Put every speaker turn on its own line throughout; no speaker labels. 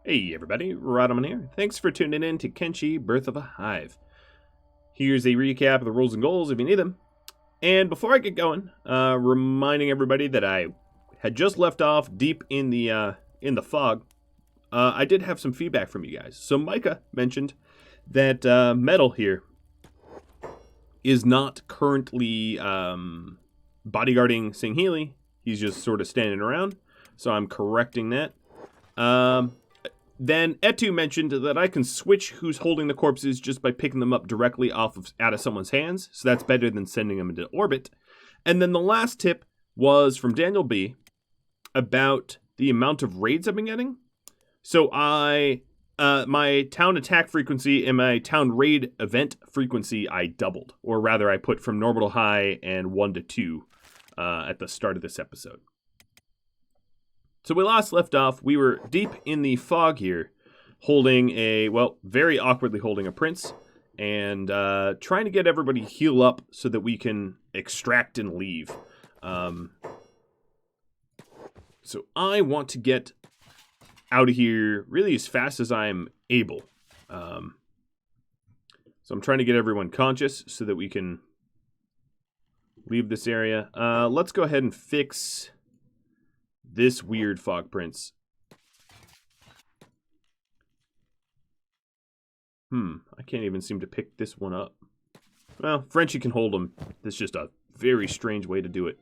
Hey everybody, Rodman here. Thanks for tuning in to Kenshi, Birth of a Hive. Here's a recap of the rules and goals if you need them. And before I get going, reminding everybody that I had just left off deep in the fog. I did have some feedback from you guys. So Micah mentioned that Metal here is not currently bodyguarding Singhealy. He's just sort of standing around. So I'm correcting that. Then Etu mentioned that I can switch who's holding the corpses just by picking them up directly out of someone's hands. So that's better than sending them into orbit. And then the last tip was from Daniel B about the amount of raids I've been getting. So my town attack frequency and my town raid event frequency I doubled. Or rather, I put from normal to high and 1 to 2 at the start of this episode. So we last left off, we were deep in the fog here, holding very awkwardly holding a prince, and trying to get everybody heal up so that we can extract and leave. So I want to get out of here really as fast as I'm able. So I'm trying to get everyone conscious so that we can leave this area. Let's go ahead and fix this weird fog prince. I can't even seem to pick this one up. Well, Frenchie can hold him. That's just a very strange way to do it.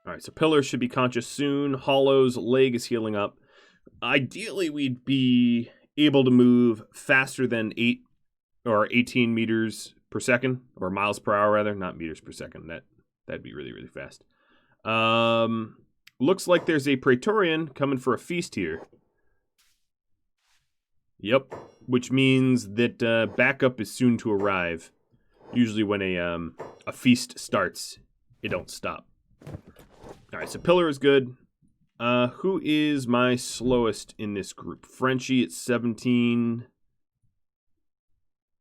Alright, so Pillar should be conscious soon. Hollow's leg is healing up. Ideally, we'd be able to move faster than 8 or 18 meters per second, or miles per hour rather, not meters per second. That'd be really, really fast. Looks like there's a Praetorian coming for a feast here. Yep, which means that backup is soon to arrive. Usually when a feast starts, it don't stop. All right, so Pillar is good. Who is my slowest in this group? Frenchie at 17.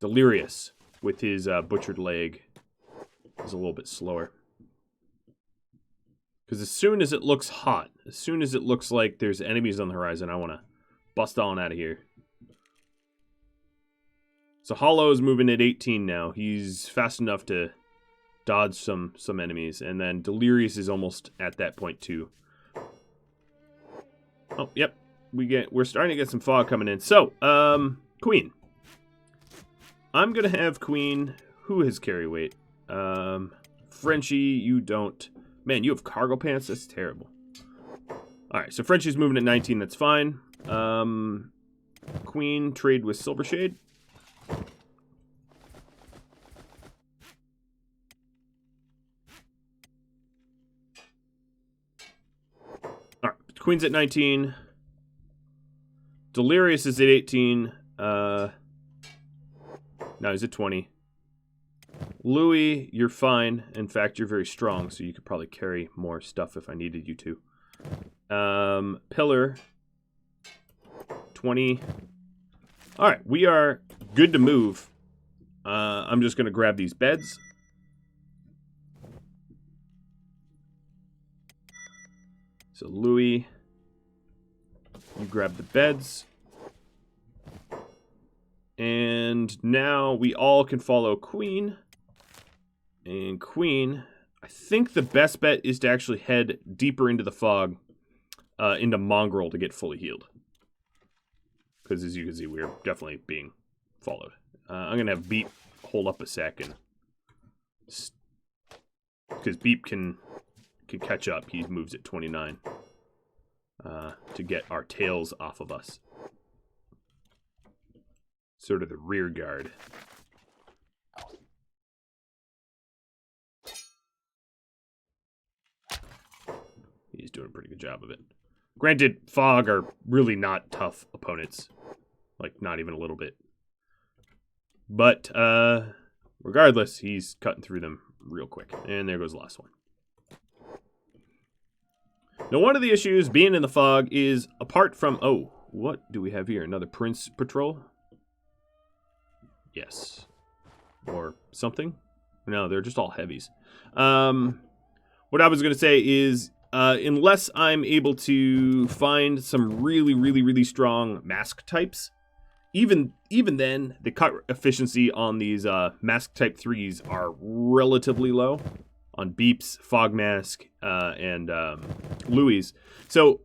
Delirious with his butchered leg is a little bit slower. Because as soon as it looks hot, as soon as it looks like there's enemies on the horizon, I want to bust on out of here. So Hollow is moving at 18 now. He's fast enough to dodge some enemies. And then Delirious is almost at that point too. Oh, yep. We're starting to get some fog coming in. So, Queen. I'm going to have Queen. Who has carry weight? Frenchie, you don't. Man, you have cargo pants? That's terrible. Alright, so Frenchie's moving at 19. That's fine. Queen, trade with Silvershade. Alright, Queen's at 19. Delirious is at 18. No, he's at 20. Louis, you're fine. In fact, you're very strong, so you could probably carry more stuff if I needed you to. Pillar, 20. All right, we are good to move. I'm just going to grab these beds. So Louis, you grab the beds. And now we all can follow Queen. And Queen, I think the best bet is to actually head deeper into the fog, into Mongrel to get fully healed. Because as you can see, we're definitely being followed. I'm going to have Beep hold up a second. Because Beep can catch up. He moves at 29. To get our tails off of us. Sort of the rear guard. He's doing a pretty good job of it. Granted, Fog are really not tough opponents. Like, not even a little bit. But, regardless, he's cutting through them real quick. And there goes the last one. Now, one of the issues being in the fog is, apart from... Oh, what do we have here? Another Prince Patrol? Yes. Or something? No, they're just all heavies. What I was going to say is, unless I'm able to find some really strong mask types, even then, the cut efficiency on these mask type 3s are relatively low on Beeps, Fog Mask, and Louis. So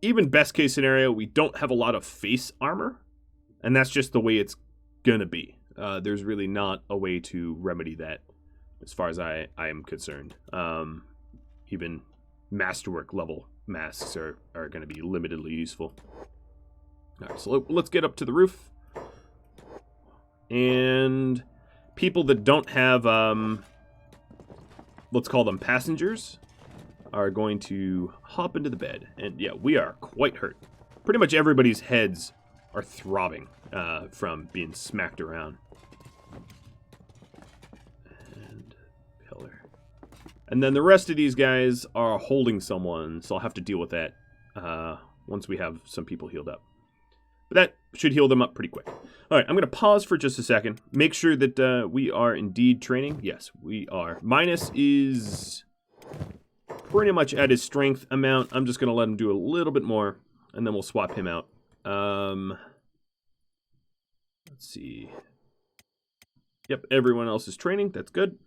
even best case scenario, we don't have a lot of face armor, and that's just the way it's gonna be. There's really not a way to remedy that as far as I am concerned. Even masterwork level masks are going to be limitedly useful. All right, so let's get up to the roof. And people that don't have, let's call them passengers, are going to hop into the bed. And yeah, we are quite hurt. Pretty much everybody's heads are throbbing from being smacked around. And pillar. And then the rest of these guys are holding someone, so I'll have to deal with that once we have some people healed up. But that should heal them up pretty quick. All right, I'm going to pause for just a second. Make sure that we are indeed training. Yes, we are. Minus is pretty much at his strength amount. I'm just going to let him do a little bit more, and then we'll swap him out. Let's see. Yep, everyone else is training. That's good.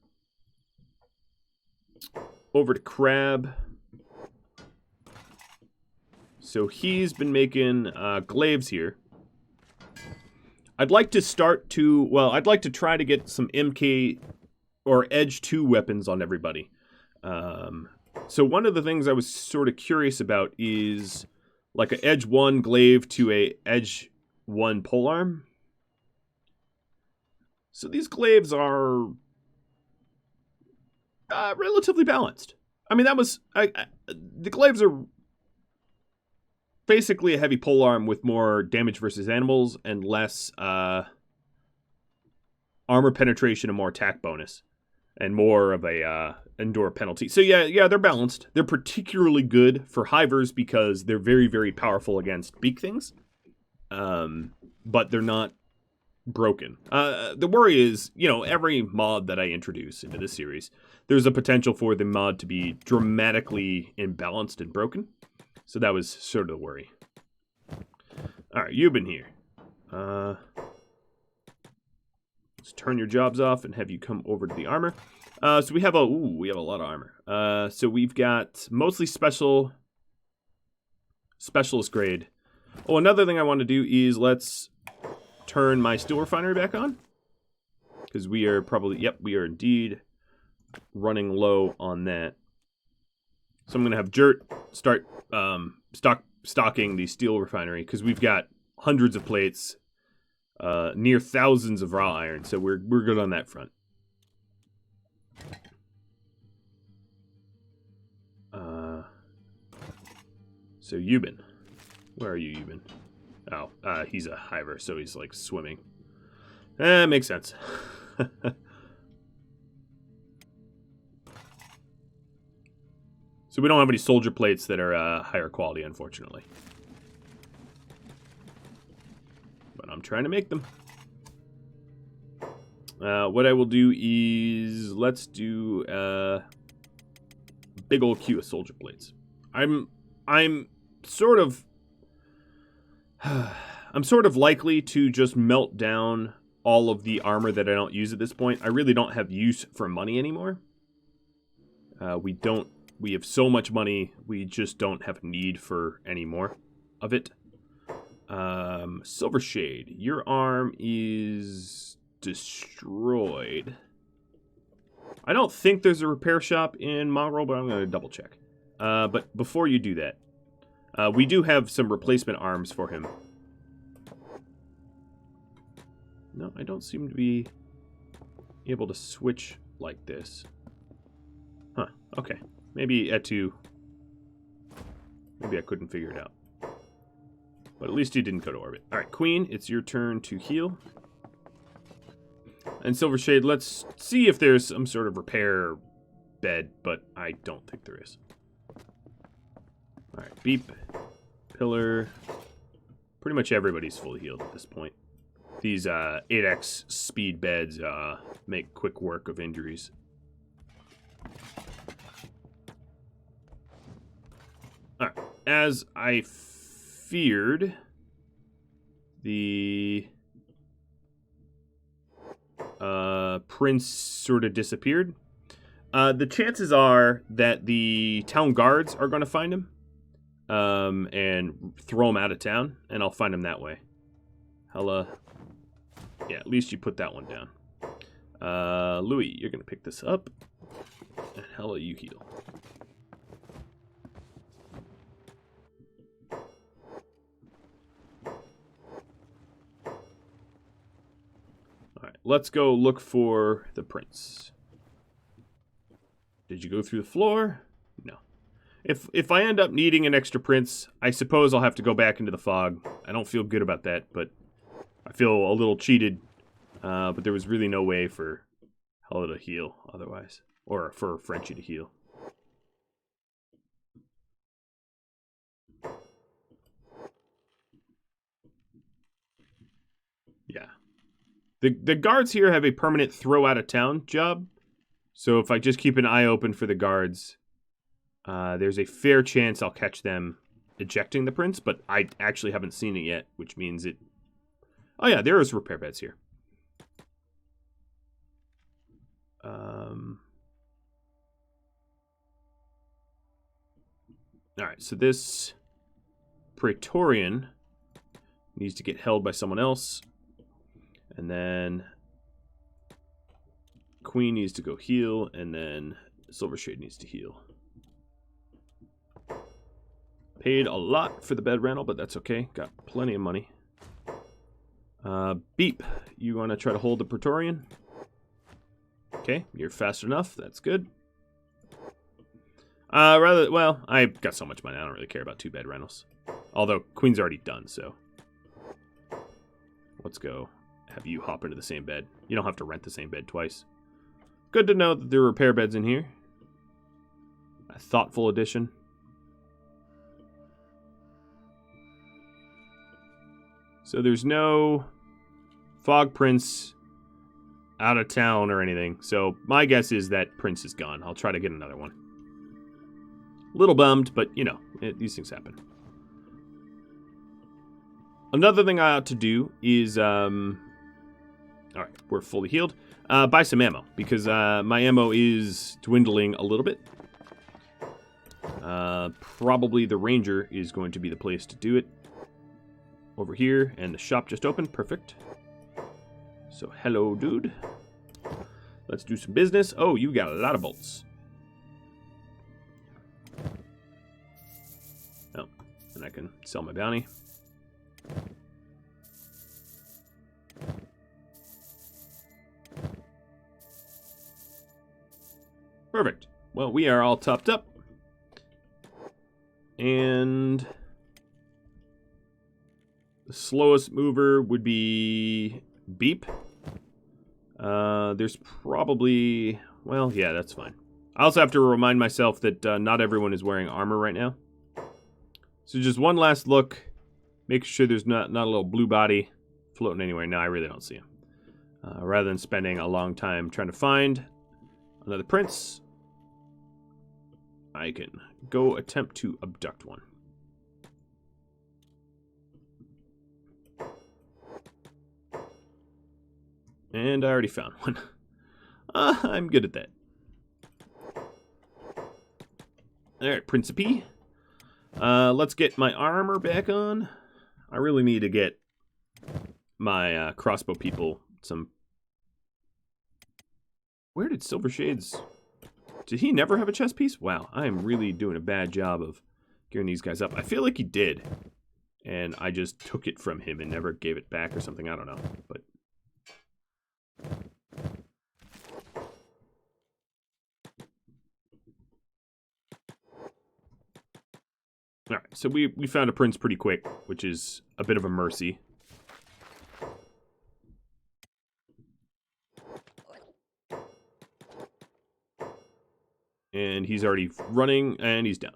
Over to Crab. So he's been making glaives here. I'd like to I'd like to try to get some MK or Edge 2 weapons on everybody. So one of the things I was sort of curious about is like an Edge 1 glaive to a Edge 1 polearm. So these glaives are relatively balanced. I mean, the glaives are basically a heavy polearm with more damage versus animals and less armor penetration and more attack bonus. And more of a endure penalty. So yeah, they're balanced. They're particularly good for hivers because they're very powerful against beak things. But they're not broken. The worry is, every mod that I introduce into this series, there's a potential for the mod to be dramatically imbalanced and broken. So that was sort of the worry. All right, you've been here. Let's turn your jobs off and have you come over to the armor. So we have a lot of armor. So we've got mostly specialist grade. Oh, another thing I want to do is let's turn my steel refinery back on. Because we are we are indeed running low on that. So I'm going to have Jert start stocking the steel refinery because we've got hundreds of plates, near thousands of raw iron, so we're good on that front. So Euban, where are you, Euban? Oh, he's a hiver, so he's like swimming. Makes sense. So we don't have any soldier plates that are higher quality, unfortunately. But I'm trying to make them. What I will do is let's do a big old queue of soldier plates. I'm sort of likely to just melt down all of the armor that I don't use at this point. I really don't have use for money anymore. We have so much money, we just don't have a need for any more of it. Silver Shade, your arm is destroyed. I don't think there's a repair shop in Mongrel, but I'm going to double check. But before you do that, we do have some replacement arms for him. No, I don't seem to be able to switch like this. Huh, okay. Maybe maybe I couldn't figure it out. But at least he didn't go to orbit. Alright, Queen, it's your turn to heal. And Silver Shade, let's see if there's some sort of repair bed, but I don't think there is. Alright, Beep, Pillar. Pretty much everybody's fully healed at this point. These 8x speed beds make quick work of injuries. as I feared, the prince sort of disappeared. The chances are that the town guards are going to find him and throw him out of town, and I'll find him that way. Hella. Yeah, at least you put that one down. Louis, you're going to pick this up. And hella, you heal. Alright, let's go look for the prince. Did you go through the floor? No. If I end up needing an extra prince, I suppose I'll have to go back into the fog. I don't feel good about that, but I feel a little cheated. But there was really no way for Hella to heal otherwise. Or for Frenchie to heal. Yeah. The guards here have a permanent throw out of town job. So if I just keep an eye open for the guards, there's a fair chance I'll catch them ejecting the prince, but I actually haven't seen it yet, which means it... Oh yeah, there is repair beds here. Alright, so this Praetorian needs to get held by someone else. And then Queen needs to go heal, and then Silvershade needs to heal. Paid a lot for the bed rental, but that's okay. Got plenty of money. Beep, you want to try to hold the Praetorian? Okay, you're fast enough. That's good. Well, I've got so much money, I don't really care about 2 bed rentals. Although, Queen's already done, so. Let's go have you hop into the same bed. You don't have to rent the same bed twice. Good to know that there are repair beds in here. A thoughtful addition. So there's no Fog Prince out of town or anything. So my guess is that Prince is gone. I'll try to get another one. A little bummed, but you know, these things happen. Another thing I ought to do is, alright, we're fully healed. Buy some ammo, because my ammo is dwindling a little bit. Probably the Ranger is going to be the place to do it. Over here, and the shop just opened. Perfect. So, hello, dude. Let's do some business. Oh, you got a lot of bolts. Oh, and I can sell my bounty. Perfect. Well, we are all topped up. And the slowest mover would be Beep. There's probably... Well, yeah, that's fine. I also have to remind myself that not everyone is wearing armor right now. So just one last look. Make sure there's not a little blue body floating anywhere. No, I really don't see him. Rather than spending a long time trying to find another prince, I can go attempt to abduct one. And I already found one. I'm good at that. Alright, Principe. Let's get my armor back on. I really need to get my crossbow people some... Where did Silvershades... Did he never have a chest piece? Wow, I am really doing a bad job of gearing these guys up. I feel like he did. And I just took it from him and never gave it back or something. I don't know. But... Alright, so we found a prince pretty quick, which is a bit of a mercy. And he's already running, and he's down.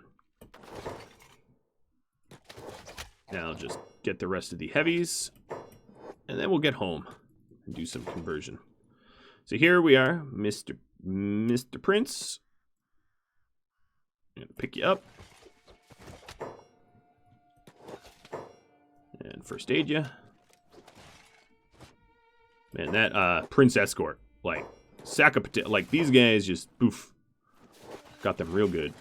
Now I'll just get the rest of the heavies, and then we'll get home and do some conversion. So here we are, Mr. Prince. I'm gonna pick you up. And first aid ya. Man, that Prince Escort, like, sack of potato, like, these guys just, poof. Got them real good.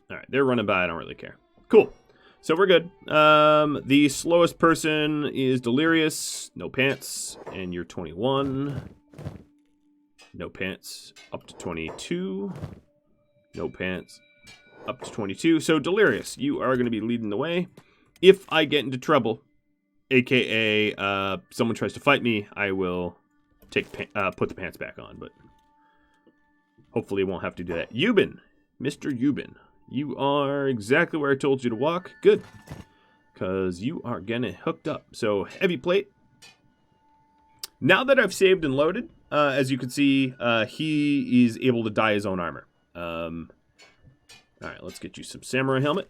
Alright, they're running by, I don't really care. Cool. So we're good. The slowest person is Delirious, no pants, and you're 21. No pants, up to 22. No pants, up to 22. So Delirious, you are going to be leading the way. If I get into trouble, aka someone tries to fight me, I will put the pants back on, but hopefully won't have to do that. Eubin, Mr. Eubin, you are exactly where I told you to walk. Good, because you are getting hooked up. So heavy plate. Now that I've saved and loaded, as you can see, he is able to dye his own armor. All right, let's get you some samurai helmet.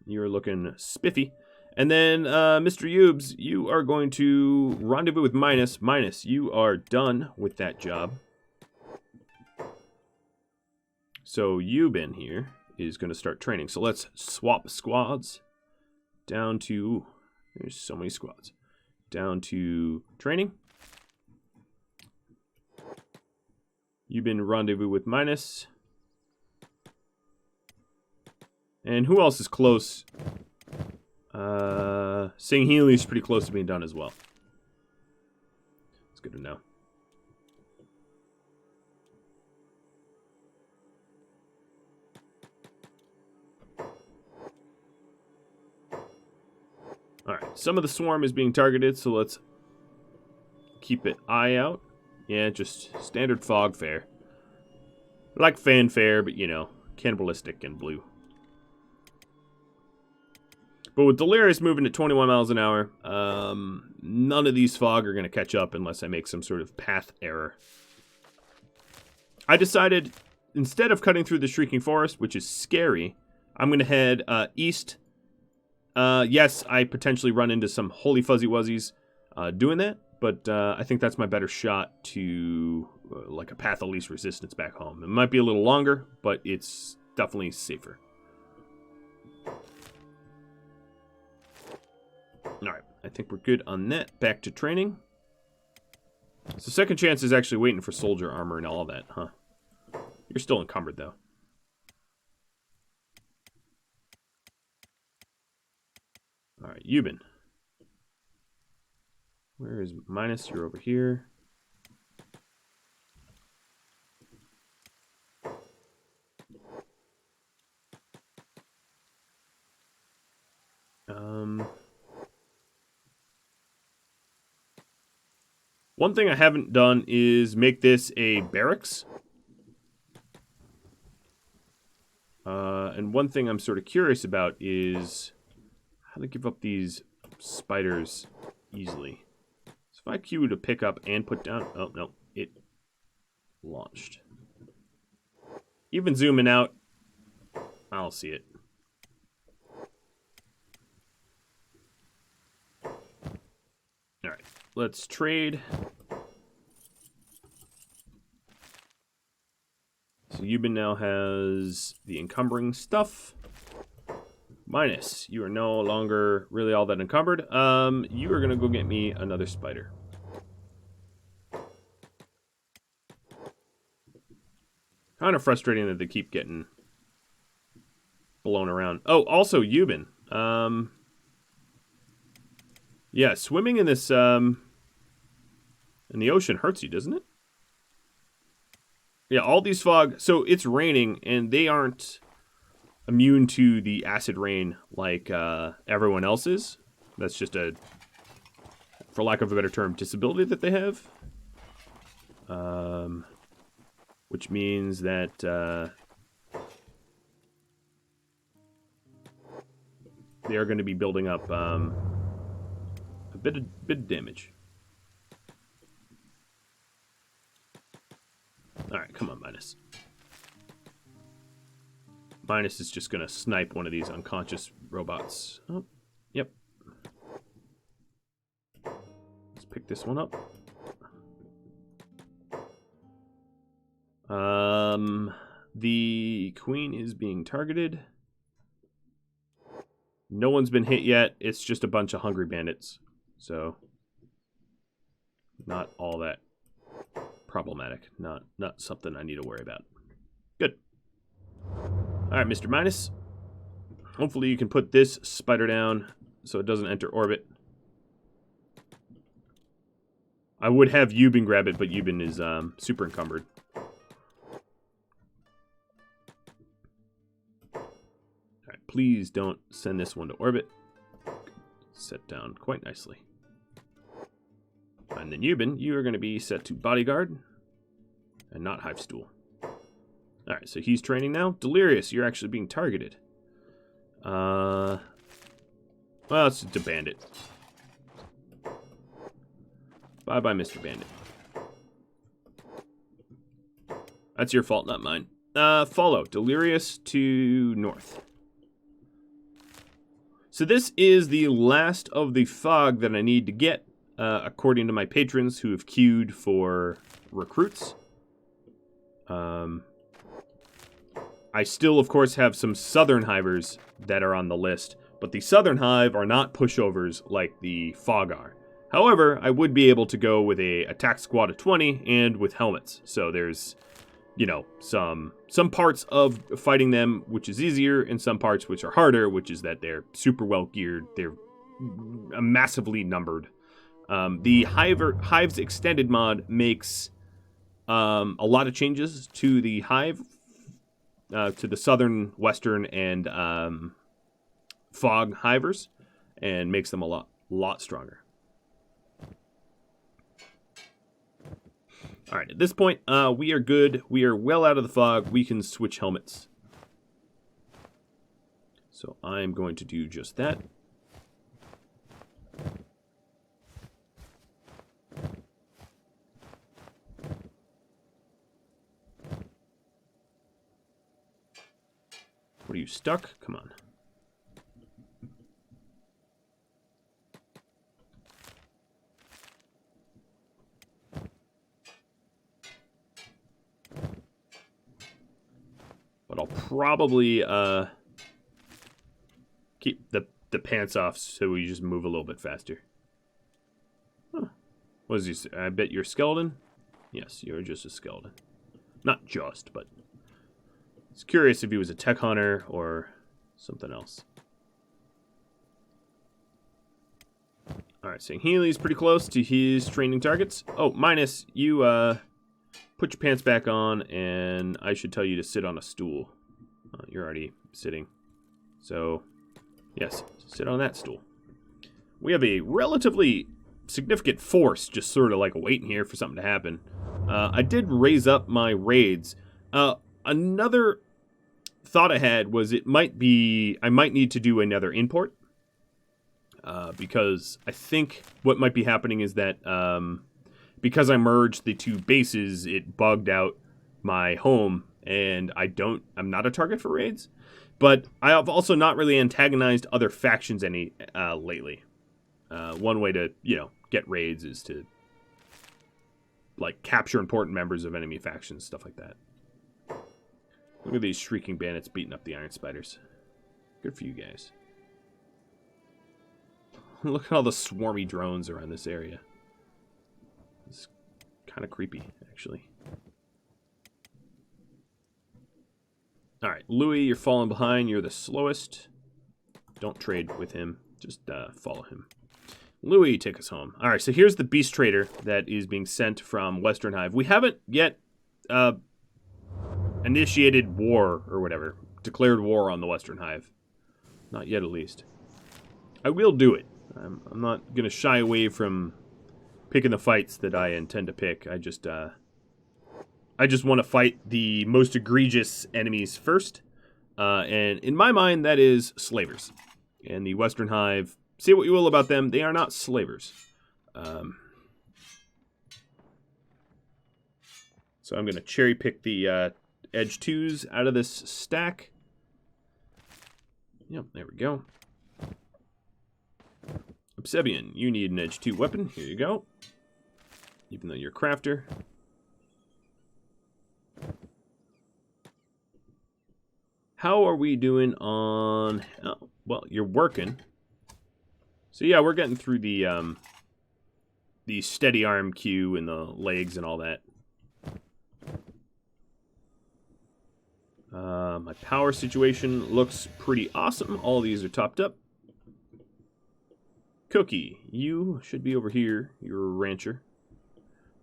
You're looking spiffy. And then, Mr. Eubs, you are going to rendezvous with Minus. Minus, you are done with that job. So Eubin here is going to start training. So let's swap squads down to... There's so many squads. Down to training. Eubin rendezvous with Minus. And who else is close? Sing Healy is pretty close to being done as well. It's good to know. Alright, some of the swarm is being targeted, so let's keep an eye out. Yeah, just standard fog fare. Like fanfare, but you know, cannibalistic and blue. But with Delirious moving at 21 miles an hour, none of these fog are going to catch up unless I make some sort of path error. I decided, instead of cutting through the Shrieking Forest, which is scary, I'm going to head east. Yes, I potentially run into some Holy Fuzzy Wuzzies doing that, but I think that's my better shot to like a path of least resistance back home. It might be a little longer, but it's definitely safer. Alright, I think we're good on that. Back to training. So second chance is actually waiting for soldier armor and all that, huh? You're still encumbered, though. Alright, Eubin. Where is Minus? You're over here. One thing I haven't done is make this a barracks. And one thing I'm sort of curious about is how to give up these spiders easily. So if I queue to pick up and put down... Oh, no. It launched. Even zooming out, I'll see it. Alright, let's trade. So Eubin now has the encumbering stuff. Minus, you are no longer really all that encumbered. You are going to go get me another spider. Kind of frustrating that they keep getting blown around. Oh, also Eubin. Yeah, swimming in this, in the ocean hurts you, doesn't it? Yeah, all these fog, so it's raining, and they aren't immune to the acid rain like everyone else is. That's just a, for lack of a better term, disability that they have. Which means that they are going to be building up a bit of damage. Alright, come on, Minus. Minus is just going to snipe one of these unconscious robots. Oh, yep. Let's pick this one up. The queen is being targeted. No one's been hit yet. It's just a bunch of hungry bandits. So, not all that problematic. Not something I need to worry about. Good. All right, Mr. Minus. Hopefully you can put this spider down so it doesn't enter orbit. I would have Euban grab it, but Euban is super encumbered. Alright, please don't send this one to orbit. Set down quite nicely. And then Euban, you are going to be set to bodyguard and not hive stool. Alright, so he's training now. Delirious, you're actually being targeted. Well, it's a bandit. Bye-bye, Mr. Bandit. That's your fault, not mine. Follow. Delirious to north. So this is the last of the fog that I need to get, according to my patrons who have queued for recruits. I still, of course, have some southern hivers that are on the list, but the southern hive are not pushovers like the fog are. However, I would be able to go with a attack squad of 20 and with helmets. So there's, you know, some parts of fighting them which is easier, and some parts which are harder, which is that they're super well geared. They're massively numbered. The Hives extended mod makes a lot of changes to the hive, to the southern, western, and fog hivers, and makes them a lot stronger. All right, at this point, we are good. We are well out of the fog. We can switch helmets. So I'm going to do just that. What are you, stuck? Come on. But I'll probably keep the pants off so we just move a little bit faster. Huh. What is this? I bet you're a skeleton? Yes, you're just a skeleton. Not just, but I was curious if he was a tech hunter or something else. Alright, so Healy's pretty close to his training targets. Oh, Minus, you put your pants back on, and I should tell you to sit on a stool. You're already sitting. So, yes, sit on that stool. We have a relatively significant force just sort of like waiting here for something to happen. I did raise up my raids. Another thought I had was I might need to do another import. Because I think what might be happening is that because I merged the two bases, it bugged out my home, and I'm not a target for raids. But I have also not really antagonized other factions any lately. One way to, get raids is to capture important members of enemy factions, stuff like that. Look at these shrieking bandits beating up the iron spiders. Good for you guys. Look at all the swarmy drones around this area. It's kind of creepy, actually. Alright, Louis, you're falling behind. You're the slowest. Don't trade with him. Just follow him. Louis, take us home. Alright, so here's the beast trader that is being sent from Western Hive. We haven't yet initiated war, or whatever. Declared war on the Western Hive. Not yet, at least. I will do it. I'm not going to shy away from picking the fights that I intend to pick. I just want to fight the most egregious enemies first. And in my mind, that is slavers. And the Western Hive, say what you will about them, they are not slavers. So I'm going to cherry pick the edge 2s out of this stack. Yep, there we go. Obsidian, you need an edge 2 weapon. Here you go. Even though you're a crafter. How are we doing on... Oh, well, you're working. So yeah, we're getting through the steady arm queue and the legs and all that. My power situation looks pretty awesome. All these are topped up. Cookie, you should be over here. You're a rancher.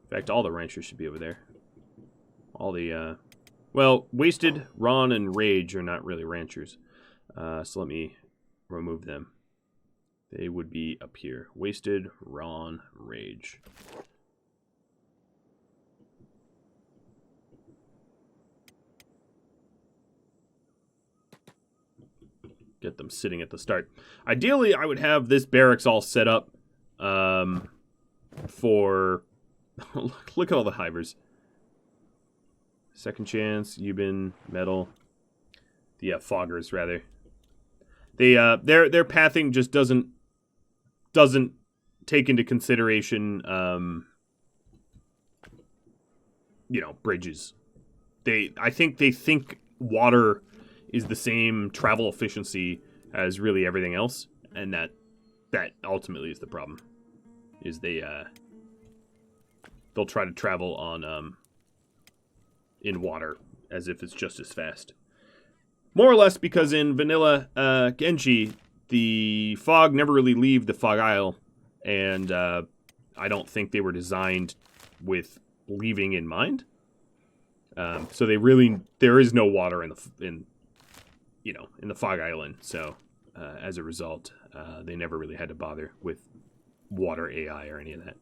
In fact, all the ranchers should be over there. All the, well, Wasted, Ron, and Rage are not really ranchers. So let me remove them. They would be up here. Wasted, Ron, Rage. Get them sitting at the start. Ideally, I would have this barracks all set up for... Look at all the hivers. Second Chance, Euban, Metal. The Foggers, rather. They their pathing just doesn't take into consideration, you know, bridges. I think they think water is the same travel efficiency as really everything else, and that ultimately is the problem. Is they'll try to travel on in water as if it's just as fast. More or less because in vanilla Kenshi, the fog never really leave the Fog Isle, and I don't think they were designed with leaving in mind. So there is no water in the Fog Island. So as a result, they never really had to bother with water AI or any of that.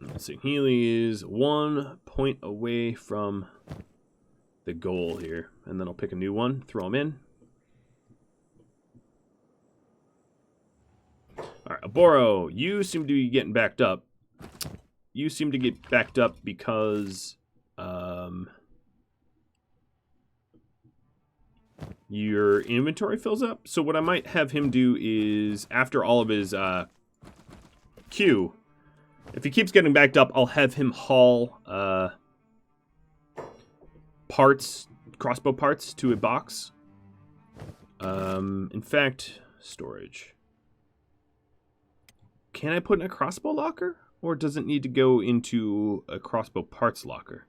Let's see. Healy is 1 point away from the goal here. And then I'll pick a new one, throw him in. Alright, Aboro, you seem to be getting backed up. You seem to get backed up because your inventory fills up. So what I might have him do is, after all of his queue, if he keeps getting backed up, I'll have him haul parts, crossbow parts, to a box. In fact, storage. Can I put in a crossbow locker? Or does it need to go into a crossbow parts locker?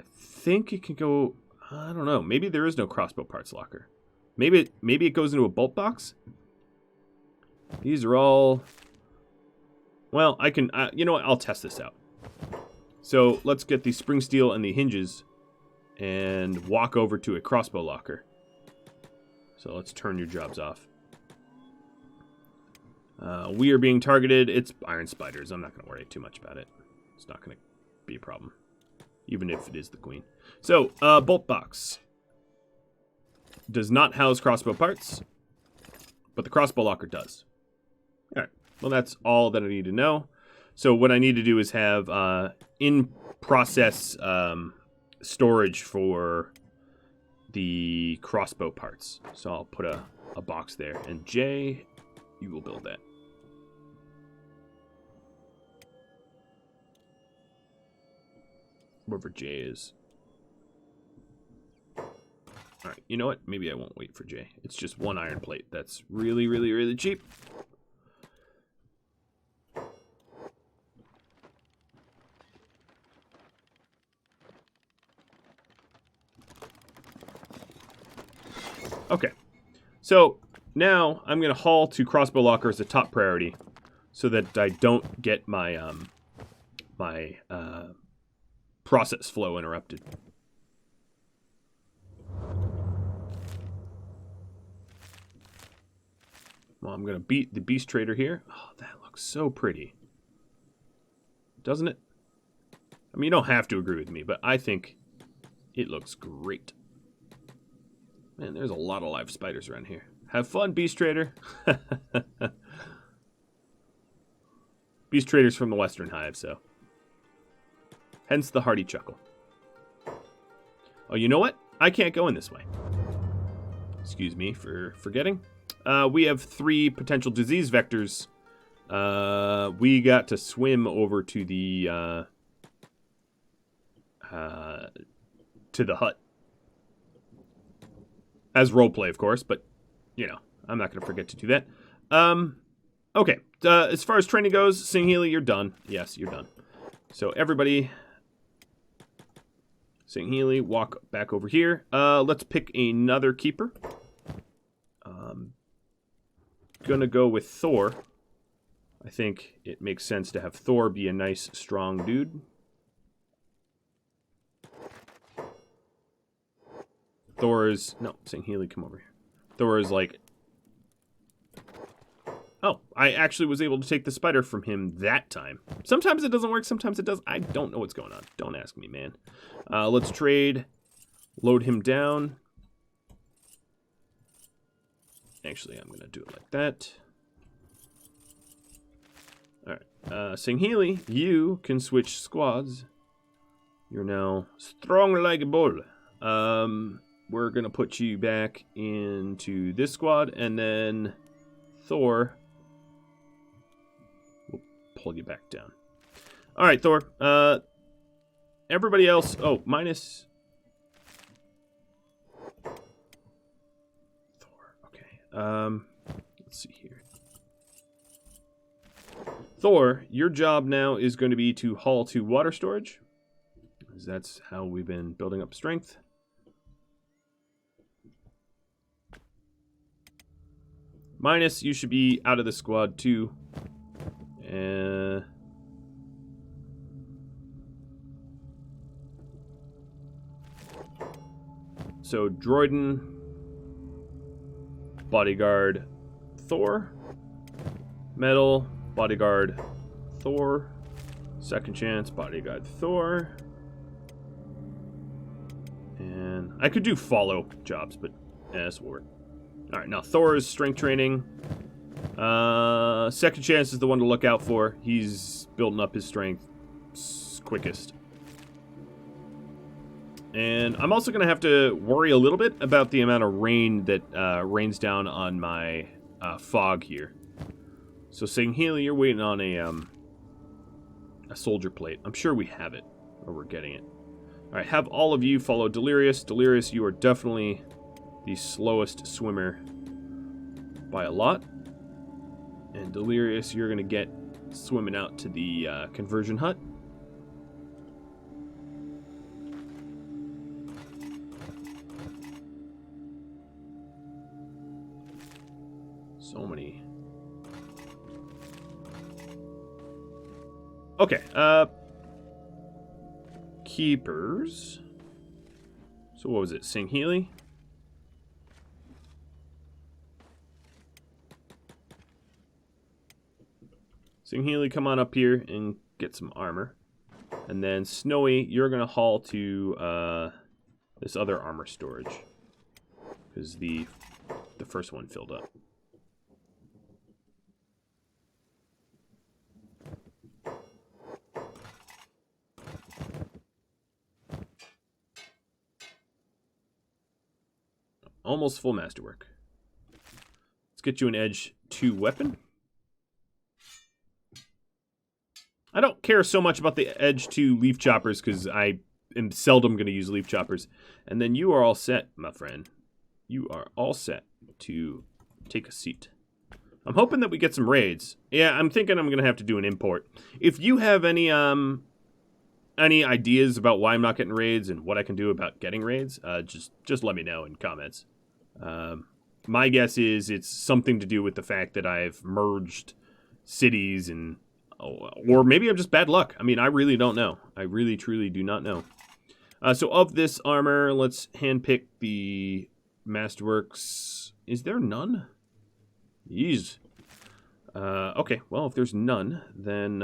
I think it can go... I don't know. Maybe there is no crossbow parts locker. Maybe it goes into a bolt box? These are all... Well, I can... you know what? I'll test this out. So, let's get the spring steel and the hinges and walk over to a crossbow locker. So, let's turn your jobs off. We are being targeted. It's iron spiders. I'm not going to worry too much about it. It's not going to be a problem. Even if it is the queen. So, bolt box. Does not house crossbow parts. But the crossbow locker does. Alright. Well, that's all that I need to know. So what I need to do is have in-process storage for the crossbow parts. So I'll put a box there. And Jay, you will build that. Wherever Jay is. Alright, you know what? Maybe I won't wait for Jay. It's just one iron plate. That's really, really, really cheap. Okay. So, now I'm going to haul to crossbow locker as a top priority so that I don't get my process flow interrupted. Well, I'm going to beat the beast trader here. Oh, that looks so pretty. Doesn't it? I mean, you don't have to agree with me, but I think it looks great. Man, there's a lot of live spiders around here. Have fun, beast trader. Beast trader's from the Western Hive, so. Hence the hearty chuckle. Oh, you know what? I can't go in this way. Excuse me for forgetting. We have 3 potential disease vectors. We got to swim over to the to the hut. As roleplay, of course, but, you know, I'm not going to forget to do that. Okay, as far as training goes, Sing Healy, you're done. Yes, you're done. So everybody, Sing Healy, walk back over here. Let's pick another keeper. Gonna go with Thor. I think it makes sense to have Thor be a nice, strong dude. Thor is... No, Sing Healy, come over here. Thor is like... Oh, I actually was able to take the spider from him that time. Sometimes it doesn't work, sometimes it does. I don't know what's going on. Don't ask me, man. Let's trade. Load him down. Actually, I'm going to do it like that. Alright. Sing Healy, you can switch squads. You're now strong like a bull. We're going to put you back into this squad, and then Thor... We'll pull you back down. Alright, Thor. Everybody else... Oh, minus... Thor, okay. Let's see here. Thor, your job now is going to be to haul to water storage, because that's how we've been building up strength. Minus, you should be out of the squad too. So, Droiden, bodyguard, Thor, metal, bodyguard, Thor, second chance, bodyguard, Thor. And I could do follow jobs, but this will work. Alright, now Thor's strength training. Second chance is the one to look out for. He's building up his strength quickest. And I'm also going to have to worry a little bit about the amount of rain that rains down on my fog here. So Sing Healy, you're waiting on a soldier plate. I'm sure we have it, or we're getting it. Alright, have all of you follow Delirious. Delirious, you are definitely the slowest swimmer by a lot. And Delirious, you're going to get swimming out to the conversion hut. So many. Okay, keepers. So what was it, Sing Healy? Sing Healy, come on up here and get some armor. And then Snowy, you're going to haul to this other armor storage. Because the first one filled up. Almost full masterwork. Let's get you an Edge 2 weapon. I don't care so much about the Edge 2 leaf choppers because I am seldom going to use leaf choppers. And then you are all set, my friend. You are all set to take a seat. I'm hoping that we get some raids. Yeah, I'm thinking I'm going to have to do an import. If you have any ideas about why I'm not getting raids and what I can do about getting raids, just let me know in comments. My guess is it's something to do with the fact that I've merged cities and... or maybe I'm just bad luck. I mean, I really don't know. I really, truly do not know. So of this armor, let's handpick the Masterworks. Is there none? Jeez. Okay, well, if there's none, then...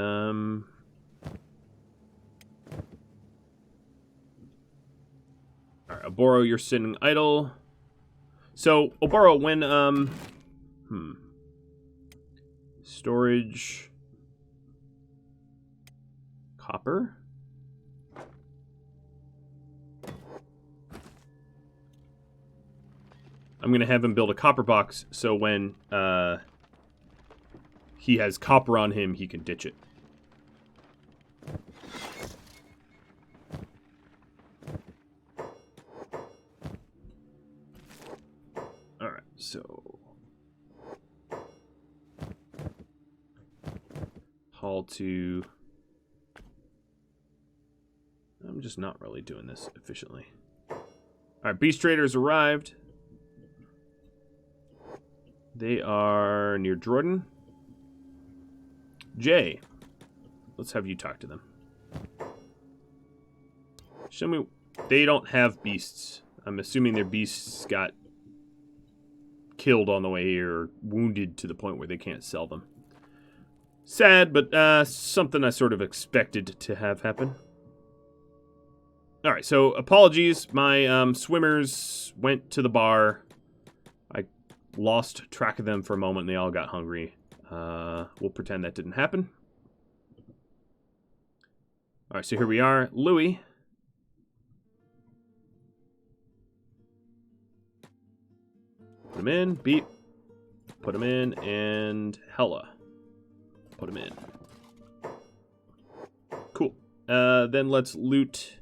Alright, Oboro, you're sitting idle. So, Oboro, when, storage... Copper? I'm going to have him build a copper box so when he has copper on him, he can ditch it. So haul to... I'm just not really doing this efficiently. Alright, beast traders arrived. They are near Jordan. Jay, let's have you talk to them. Show me... They don't have beasts. I'm assuming their beasts got killed on the way here, or wounded to the point where they can't sell them. Sad, but something I sort of expected to have happen. Alright, so apologies. My swimmers went to the bar. I lost track of them for a moment, and they all got hungry. We'll pretend that didn't happen. Alright, so here we are. Louis. Put him in. Beep. Put him in. And Hella. Put him in. Cool. Then let's loot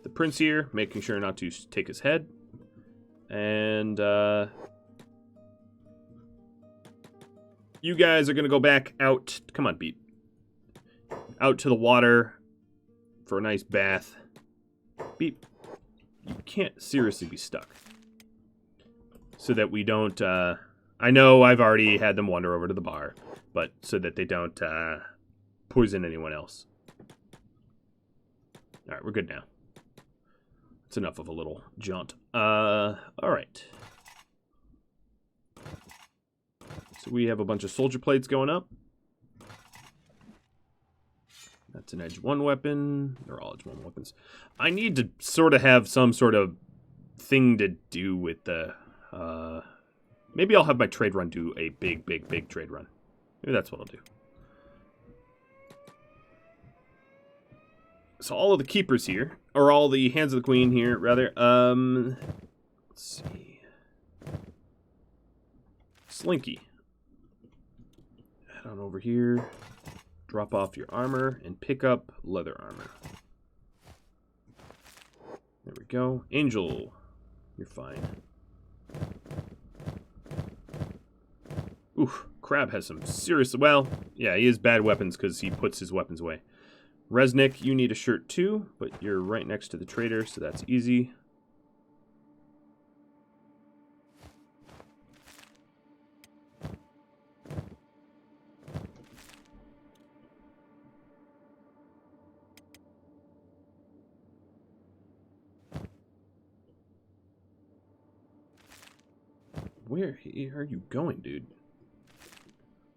the prince here, making sure not to take his head. And you guys are going to go back out. Come on, Beep. Out to the water for a nice bath. Beep. You can't seriously be stuck. So that we don't... I know I've already had them wander over to the bar, but so that they don't poison anyone else. Alright, we're good now. It's enough of a little jaunt. Alright. So we have a bunch of soldier plates going up. That's an edge 1 weapon. They're all edge 1 weapons. I need to sort of have some sort of thing to do with the... maybe I'll have my trade run do a big trade run. Maybe that's what I'll do. So all of the keepers here, or all the hands of the queen here, rather. Let's see. Slinky. Head on over here. Drop off your armor and pick up leather armor. There we go. Angel, you're fine. Oof, Crab has some serious... Well, yeah, he has bad weapons because he puts his weapons away. Resnick, you need a shirt too, but you're right next to the trader, so that's easy. Where are you going, dude?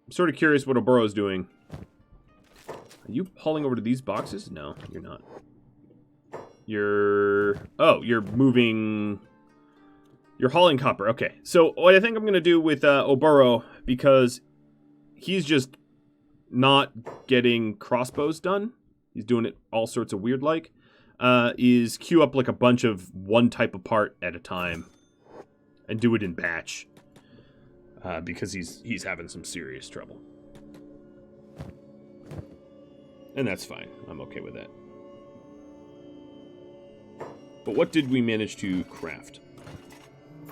I'm sort of curious what Oboro's doing. Are you hauling over to these boxes? No, you're not. You're... Oh, you're moving... You're hauling copper. Okay, so what I think I'm going to do with Oboro, because he's just not getting crossbows done, he's doing it all sorts of weird like, is queue up like a bunch of one type of part at a time and do it in batch, because he's having some serious trouble. And that's fine. I'm okay with that. But what did we manage to craft?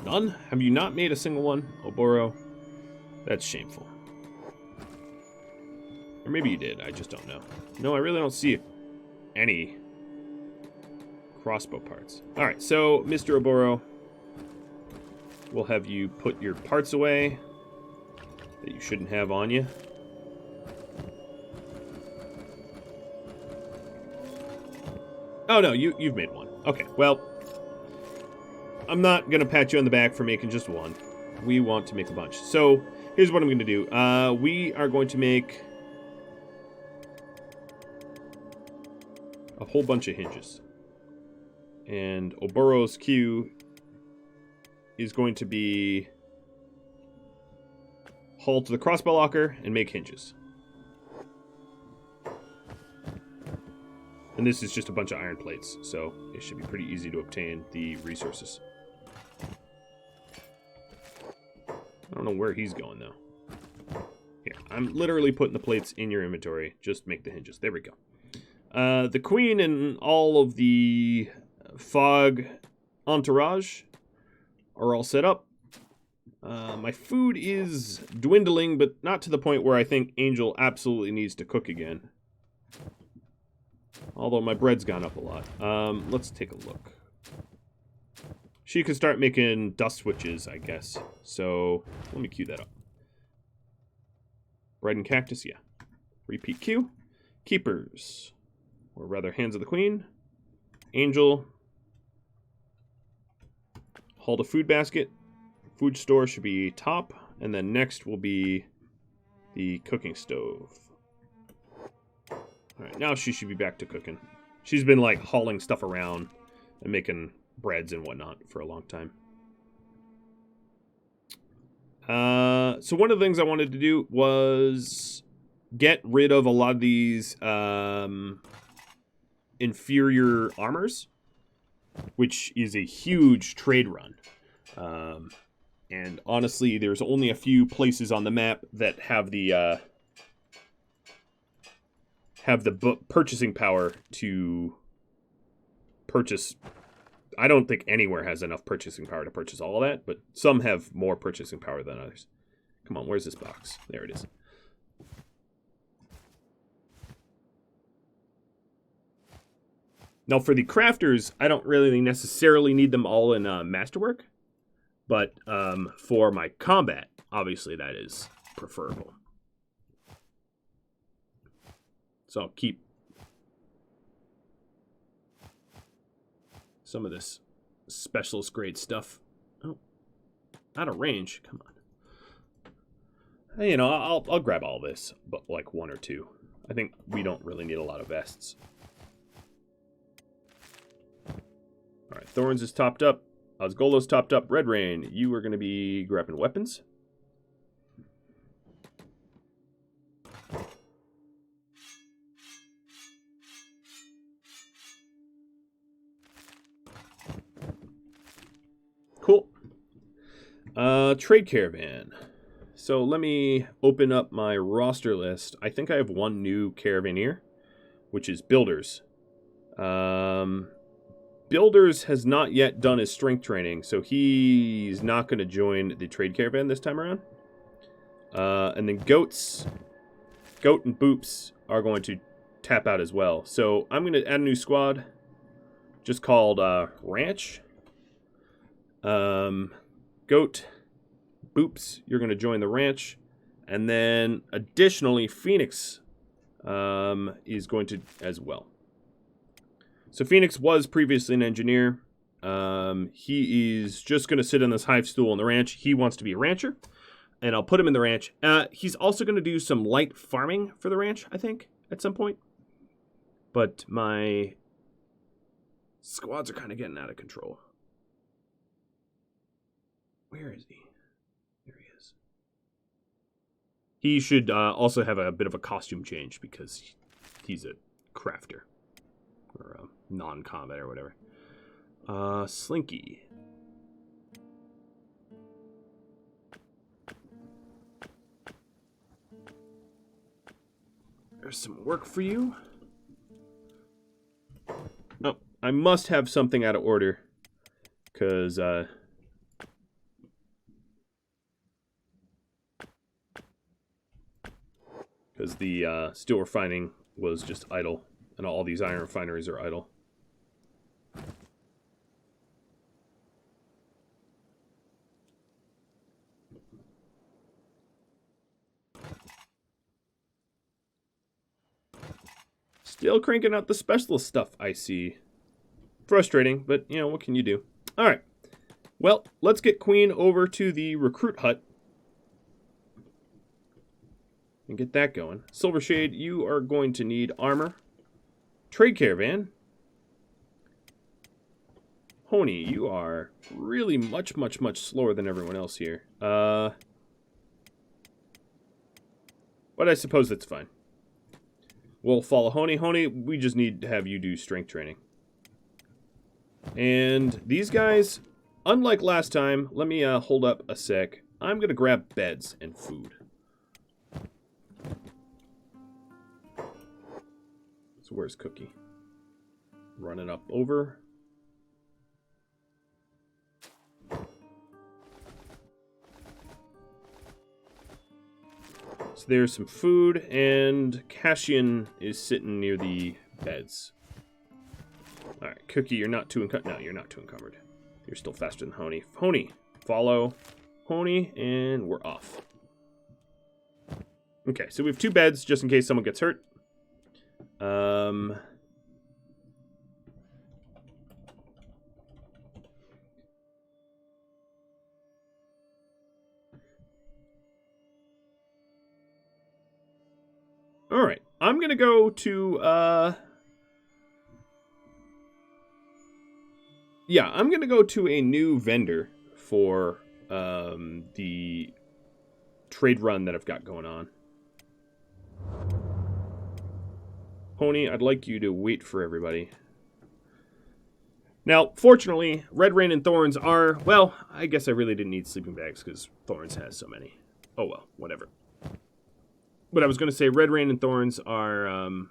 None? Have you not made a single one, Oboro? That's shameful. Or maybe you did, I just don't know. No, I really don't see any crossbow parts. Alright, so, Mr. Oboro, we'll have you put your parts away that you shouldn't have on you. Oh, no, you've made one. Okay, well, I'm not going to pat you on the back for making just one. We want to make a bunch. So, here's what I'm going to do. We are going to make a whole bunch of hinges. And Oboro's queue is going to be haul to the crossbow locker and make hinges. And this is just a bunch of iron plates, so it should be pretty easy to obtain the resources. I don't know where he's going, though. Here, I'm literally putting the plates in your inventory. Just make the hinges. There we go. The queen and all of the fog entourage are all set up. My food is dwindling, but not to the point where I think Angel absolutely needs to cook again. Although my bread's gone up a lot. Let's take a look. She can start making dust switches, I guess. So, let me queue that up. Bread and cactus, yeah. Repeat queue. Keepers. Or rather, Hands of the Queen. Angel. Haul the food basket. Food store should be top. And then next will be the cooking stove. Alright, now she should be back to cooking. She's been, like, hauling stuff around and making breads and whatnot for a long time. So one of the things I wanted to do was get rid of a lot of these inferior armors, which is a huge trade run. And honestly, there's only a few places on the map that have the purchasing power to purchase. I don't think anywhere has enough purchasing power to purchase all of that, but some have more purchasing power than others. Come on, where's this box? There it is. Now, for the crafters, I don't really necessarily need them all in Masterwork, but for my combat, obviously that is preferable. So I'll keep some of this specialist grade stuff. Oh, out of range. Come on. You know, I'll grab all this, but like one or two. I think we don't really need a lot of vests. All right, Thorns is topped up. Osgolo's topped up. Red Rain, you are going to be grabbing weapons. Cool. Trade caravan. So let me open up my roster list. I think I have one new caravaneer, which is Builders. Builders has not yet done his strength training, so he's not going to join the trade caravan this time around. And then Goat and Boops are going to tap out as well. So I'm going to add a new squad, just called Ranch. Goat, Boops, you're going to join the ranch. And then, additionally, Phoenix is going to as well. So Phoenix was previously an engineer. He is just going to sit on this hive stool on the ranch. He wants to be a rancher, and I'll put him in the ranch. He's also going to do some light farming for the ranch, I think, at some point. But my squads are kind of getting out of control. Where is he? There he is. He should also have a bit of a costume change because he's a crafter. Or a non-combat or whatever. Slinky. There's some work for you. Oh, I must have something out of order. Because, the steel refining was just idle, and all these iron refineries are idle. Still cranking out the specialist stuff, I see. Frustrating, but, you know, what can you do? All right. Well, let's get Queen over to the recruit hut. And get that going. Silver Shade, you are going to need armor. Trade caravan. Honey, you are really much slower than everyone else here. But I suppose that's fine. We'll follow Honey. Honey, we just need to have you do strength training. And these guys, unlike last time, let me hold up a sec. I'm going to grab beds and food. So where's Cookie? Running up over. So there's some food, and Cassian is sitting near the beds. Alright, Cookie, you're not too encumbered. No, you're not too encumbered. You're still faster than Honey. Honey, follow Honey, and we're off. Okay, so we have 2 beds just in case someone gets hurt. Alright, I'm gonna go to, yeah, I'm gonna go to a new vendor for, the trade run that I've got going on. Pony, I'd like you to wait for everybody. Now, fortunately, Red Rain and Thorns are, well, I guess I really didn't need sleeping bags because Thorns has so many. Oh well, whatever. But I was going to say Red Rain and Thorns are, and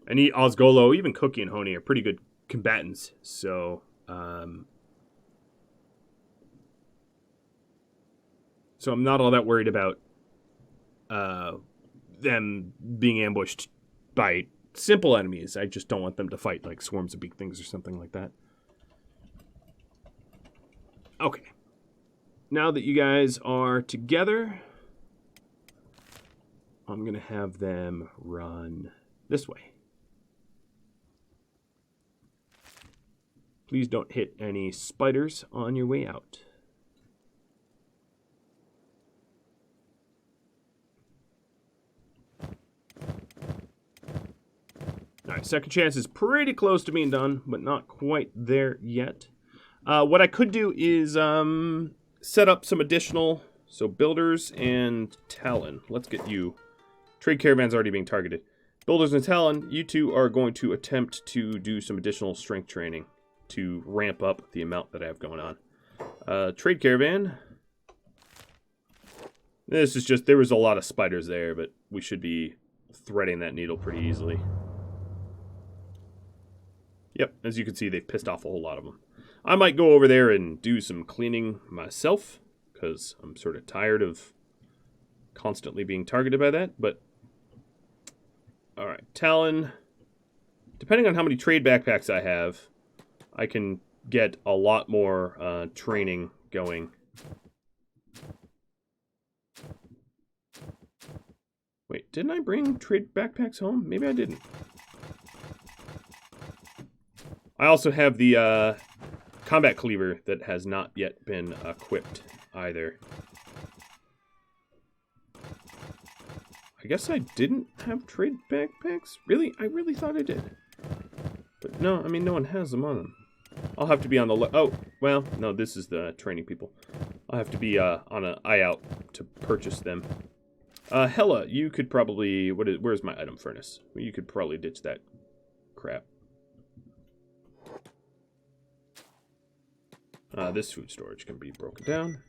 Osgolo, even Cookie and Honey are pretty good combatants. So, so I'm not all that worried about them being ambushed by simple enemies. I just don't want them to fight like swarms of big things or something like that. Okay. Now that you guys are together, I'm going to have them run this way. Please don't hit any spiders on your way out. Alright, second chance is pretty close to being done, but not quite there yet. What I could do is set up some additional, so builders and Talon. Let's get you. Trade caravan's already being targeted. Builders and Talon, you two are going to attempt to do some additional strength training to ramp up the amount that I have going on. Trade caravan. This is just, there was a lot of spiders there, but we should be threading that needle pretty easily. Yep, as you can see, they've pissed off a whole lot of them. I might go over there and do some cleaning myself, because I'm sort of tired of constantly being targeted by that, but... Alright, Talon. Depending on how many trade backpacks I have, I can get a lot more training going. Wait, didn't I bring trade backpacks home? Maybe I didn't. I also have the combat cleaver that has not yet been equipped either. I guess I didn't have trade backpacks? Really? I really thought I did. But no, I mean, no one has them on them. I'll have to be on the... Oh, well, no, this is the training people. I'll have to be on an eye out to purchase them. Hella, you could probably... Where's my item furnace? You could probably ditch that crap. This food storage can be broken down.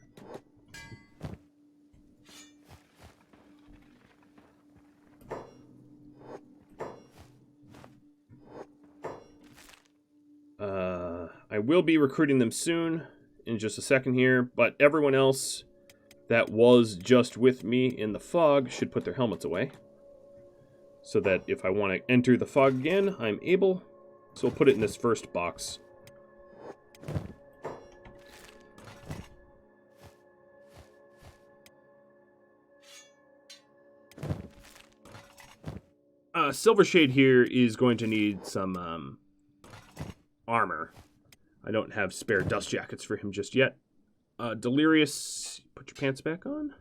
I will be recruiting them soon, in just a second here, but everyone else that was just with me in the fog should put their helmets away. So that if I want to enter the fog again, I'm able. So we'll put it in this first box. Silvershade here is going to need some armor. I don't have spare dust jackets for him just yet. Delirious, put your pants back on.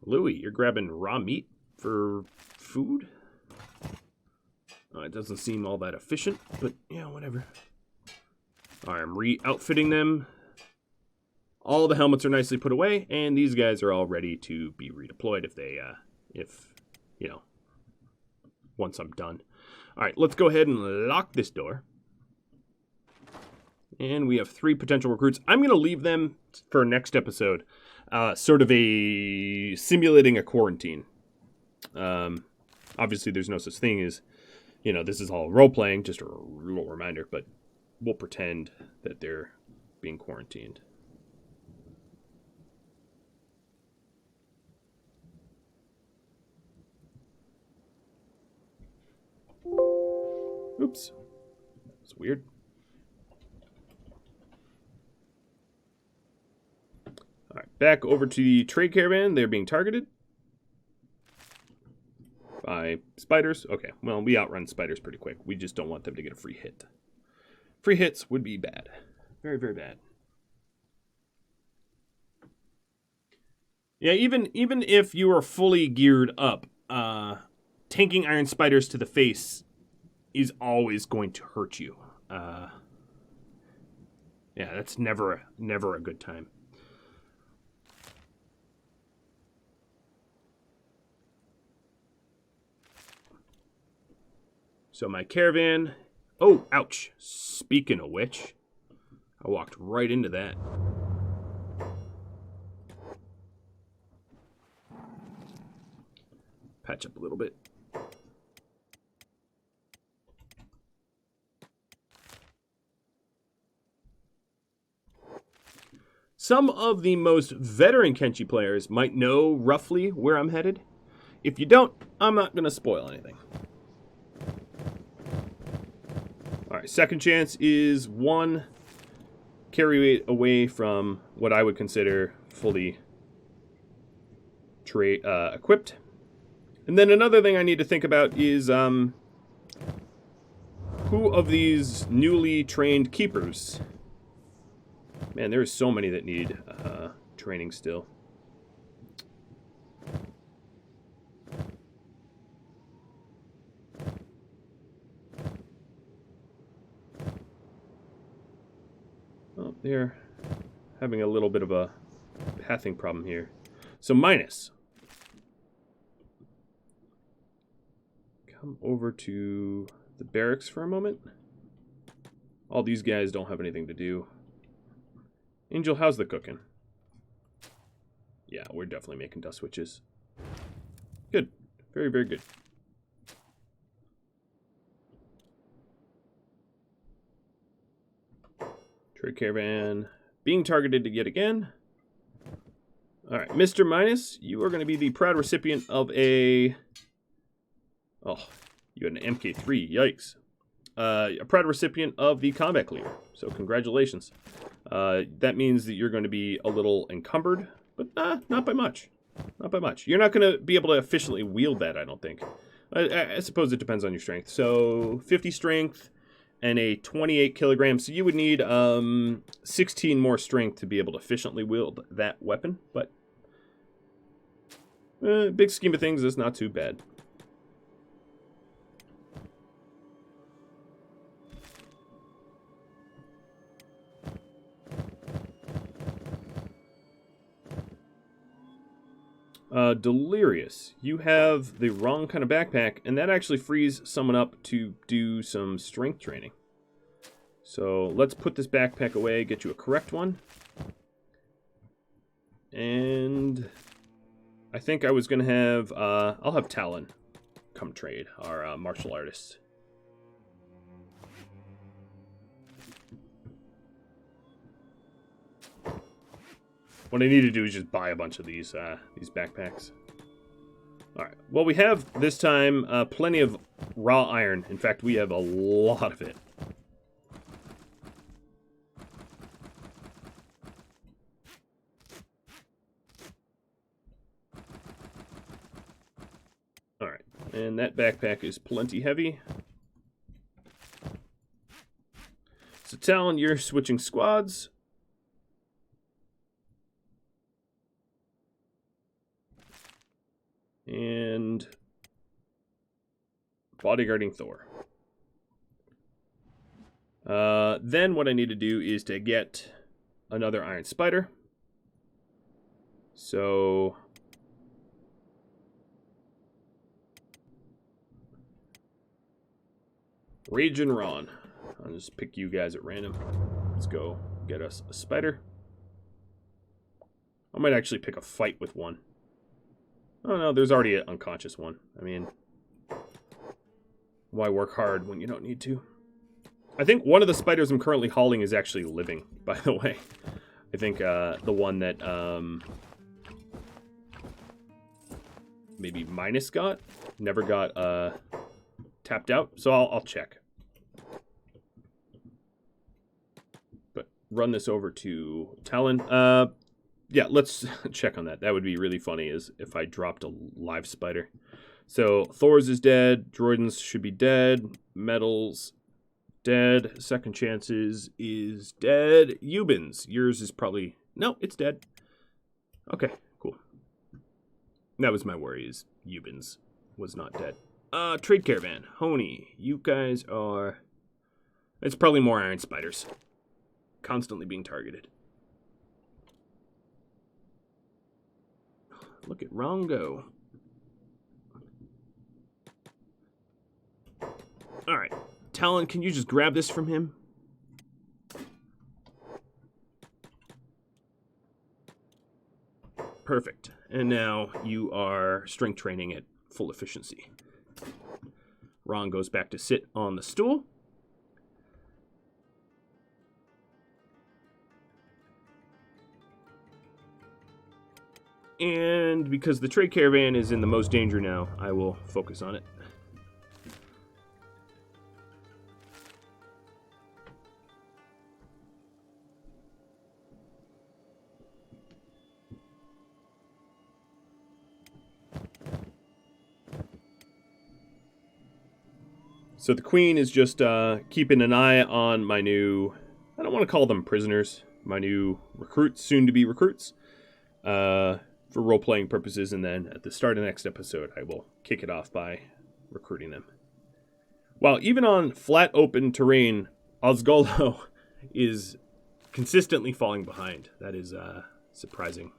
Louie, you're grabbing raw meat for food? It doesn't seem all that efficient, but yeah, whatever. All right, I'm re-outfitting them. All the helmets are nicely put away, and these guys are all ready to be redeployed if they, you know, once I'm done. All right, let's go ahead and lock this door. And we have 3 potential recruits. I'm going to leave them for next episode, sort of a simulating a quarantine. Obviously, there's no such thing as, you know, this is all role-playing, just a little reminder, but we'll pretend that they're being quarantined. Oops. That's weird. All right, back over to the trade caravan. They're being targeted by spiders. Okay, well, we outrun spiders pretty quick. We just don't want them to get a free hit. Free hits would be bad. Very, very bad. Yeah, even if you are fully geared up, tanking iron spiders to the face is always going to hurt you. Yeah, that's never a good time. So my caravan... Oh, ouch. Speaking of which, I walked right into that. Patch up a little bit. Some of the most veteran Kenshi players might know roughly where I'm headed. If you don't, I'm not going to spoil anything. Alright, second chance is 1 carry weight away from what I would consider fully equipped. And then another thing I need to think about is who of these newly trained keepers... Man, there's so many that need training still. Oh, they're having a little bit of a pathing problem here. So minus. Come over to the barracks for a moment. All these guys don't have anything to do. Angel, how's the cooking? Yeah, we're definitely making dust switches. Good. Very, very good. Trade caravan being targeted yet again. Alright, Mr. Minus, you are going to be the proud recipient of a... Oh, you had an MK3. Yikes. A proud recipient of the combat cleaver. So congratulations. That means that you're going to be a little encumbered, but not by much. Not by much. You're not going to be able to efficiently wield that, I don't think. I suppose it depends on your strength. So 50 strength and a 28 kilograms. So you would need 16 more strength to be able to efficiently wield that weapon. But big scheme of things, it's not too bad. Delirious. You have the wrong kind of backpack, and that actually frees someone up to do some strength training. So let's put this backpack away, get you a correct one. And I think I was going to have, I'll have Talon come trade, our martial artist. What I need to do is just buy a bunch of these backpacks. All right. Well, we have this time plenty of raw iron. In fact, we have a lot of it. All right. And that backpack is plenty heavy. So, Talon, you're switching squads. And bodyguarding Thor. Then what I need to do is to get another Iron Spider. So Rage and Ron. I'll just pick you guys at random. Let's go get us a spider. I might actually pick a fight with one. Oh no, there's already an unconscious one. I mean, why work hard when you don't need to? I think one of the spiders I'm currently hauling is actually living, by the way. I think the one that maybe Minus got, never got tapped out. So I'll check. run this over to Talon. Yeah, let's check on that. That would be really funny is if I dropped a live spider. So Thor's is dead. Droiden's should be dead. Metals, dead. Second Chances is dead. Eubin's, yours is probably... No, it's dead. Okay, cool. That was my worry, is Eubin's was not dead. Trade Caravan. Honey, you guys are... It's probably more iron spiders. Constantly being targeted. Look at Rongo. Alright. Talon, can you just grab this from him? Perfect. And now you are strength training at full efficiency. Ron goes back to sit on the stool. And because the trade caravan is in the most danger now, I will focus on it. So the queen is just keeping an eye on my new, I don't want to call them prisoners, my new recruits, soon-to-be recruits, for role-playing purposes, and then at the start of the next episode, I will kick it off by recruiting them. While even on flat open terrain, Osgolo is consistently falling behind. That is surprising.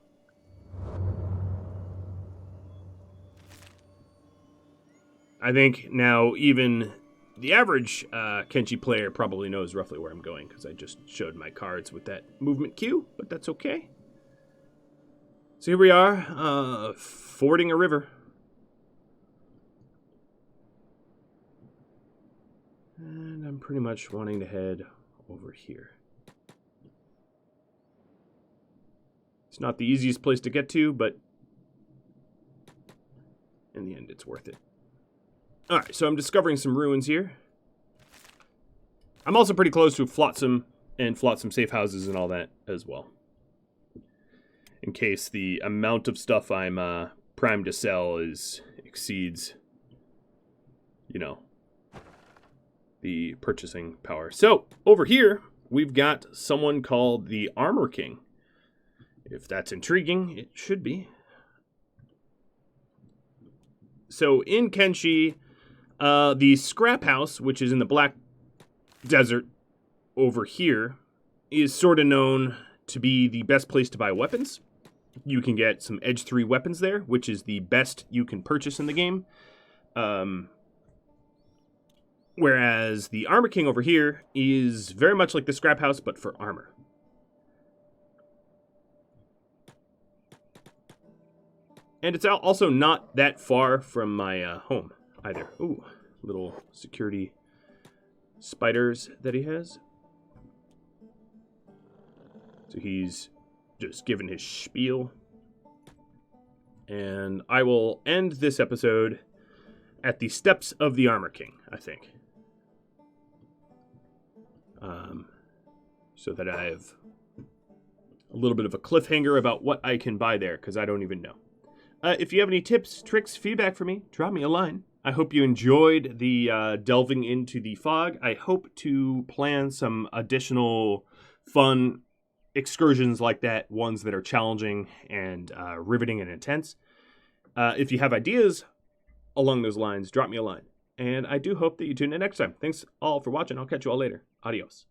I think now even the average Kenshi player probably knows roughly where I'm going, because I just showed my cards with that movement cue, but that's okay. So here we are, fording a river. And I'm pretty much wanting to head over here. It's not the easiest place to get to, but in the end, it's worth it. Alright, so I'm discovering some ruins here. I'm also pretty close to Flotsam and Flotsam safe houses and all that as well. In case the amount of stuff I'm primed to sell exceeds, you know, the purchasing power. So, over here, we've got someone called the Armor King. If that's intriguing, it should be. So, in Kenshi, the Scrap House, which is in the Black Desert over here, is sort of known to be the best place to buy weapons. You can get some Edge 3 weapons there, which is the best you can purchase in the game. Whereas the Armor King over here is very much like the Scrap House, but for armor. And it's also not that far from my home either. Ooh, little security spiders that he has. So he's just given his spiel. And I will end this episode at the steps of the Armor King, I think. So that I have a little bit of a cliffhanger about what I can buy there, because I don't even know. If you have any tips, tricks, feedback for me, drop me a line. I hope you enjoyed the delving into the fog. I hope to plan some additional fun excursions like that, ones that are challenging and riveting and intense. If you have ideas along those lines, drop me a line. And I do hope that you tune in next time. Thanks all for watching. I'll catch you all later. Adios.